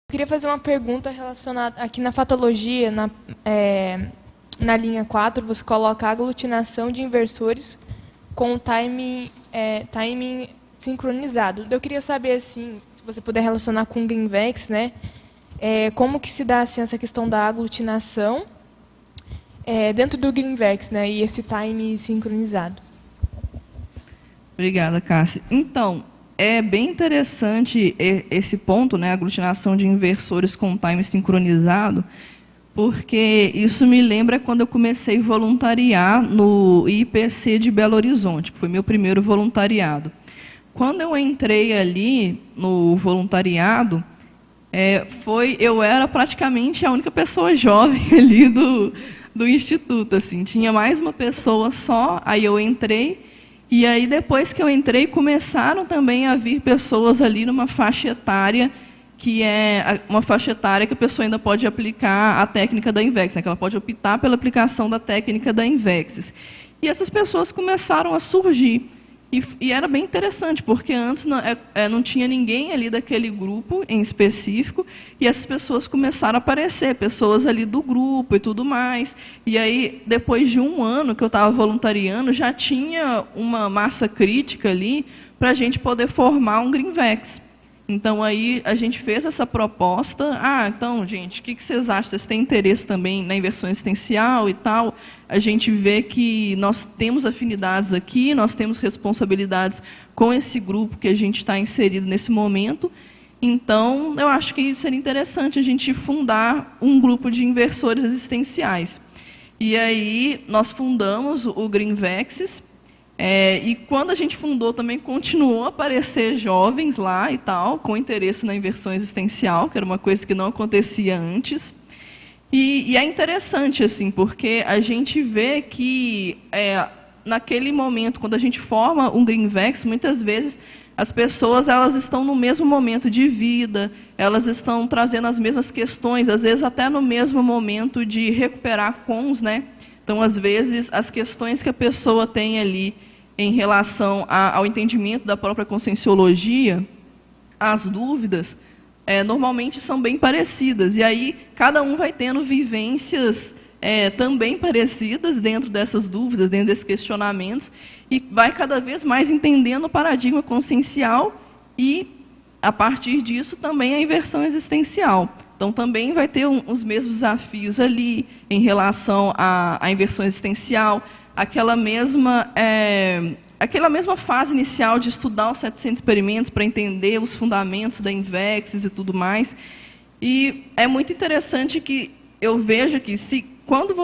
Eu queria fazer uma pergunta relacionada aqui na fatologia, na linha 4, você coloca a aglutinação de inversores com timing sincronizado. Eu queria saber, assim, se você puder relacionar com o Greenvex, né? Como que se dá assim, essa questão da aglutinação dentro do Greenvex, né? E esse time sincronizado. Obrigada, Cássia. Então, é bem interessante esse ponto, né, a aglutinação de inversores com time sincronizado, porque isso me lembra quando eu comecei a voluntariar no IPC de Belo Horizonte, que foi meu primeiro voluntariado. Quando eu entrei ali no voluntariado, eu era praticamente a única pessoa jovem ali do instituto, assim. Tinha mais uma pessoa só, aí eu entrei. E aí, depois que eu entrei, começaram também a vir pessoas ali numa faixa etária, que é uma faixa etária que a pessoa ainda pode aplicar a técnica da Invex, né, que ela pode optar pela aplicação da técnica da Invexis. E essas pessoas começaram a surgir. E era bem interessante, porque antes não tinha ninguém ali daquele grupo em específico, e essas pessoas começaram a aparecer, pessoas ali do grupo e tudo mais. E aí, depois de um ano que eu estava voluntariando, já tinha uma massa crítica ali para a gente poder formar um Greenvex. Então, aí a gente fez essa proposta. Então, gente, o que vocês acham? Vocês têm interesse também na inversão existencial e tal? A gente vê que nós temos afinidades aqui, nós temos responsabilidades com esse grupo que a gente está inserido nesse momento. Então, eu acho que seria interessante a gente fundar um grupo de inversores existenciais. E aí, nós fundamos o Greenvexis. E quando a gente fundou, também continuou a aparecer jovens lá e tal, com interesse na inversão existencial, que era uma coisa que não acontecia antes. E é interessante, assim, porque a gente vê que, naquele momento, quando a gente forma um Greenvex, muitas vezes as pessoas elas estão no mesmo momento de vida, elas estão trazendo as mesmas questões, às vezes até no mesmo momento de recuperar cons, né? Então, às vezes, as questões que a pessoa tem ali em relação ao entendimento da própria conscienciologia, as dúvidas, normalmente são bem parecidas. E aí, cada um vai tendo vivências também parecidas dentro dessas dúvidas, dentro desses questionamentos, e vai cada vez mais entendendo o paradigma consciencial e, a partir disso, também a inversão existencial. Então, também vai ter os mesmos desafios ali em relação à inversão existencial, aquela mesma fase inicial de estudar os 700 experimentos para entender os fundamentos da Invexis e tudo mais. E é muito interessante que eu vejo que, quando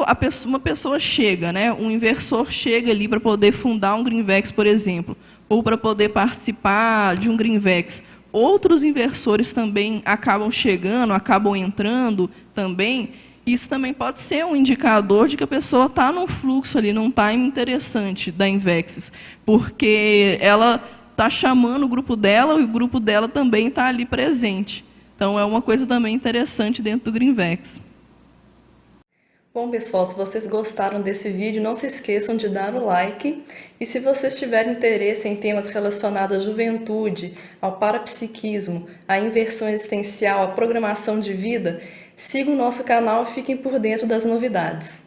uma pessoa chega, né, um inversor chega ali para poder fundar um Greenvex, por exemplo, ou para poder participar de um Greenvex, outros inversores também acabam chegando, acabam entrando também. Isso também pode ser um indicador de que a pessoa está num fluxo ali, num time interessante da Invexis, porque ela está chamando o grupo dela e o grupo dela também está ali presente. Então, é uma coisa também interessante dentro do Greenvex. Bom, pessoal, se vocês gostaram desse vídeo, não se esqueçam de dar o like. E se vocês tiverem interesse em temas relacionados à juventude, ao parapsiquismo, à inversão existencial, à programação de vida, sigam o nosso canal e fiquem por dentro das novidades.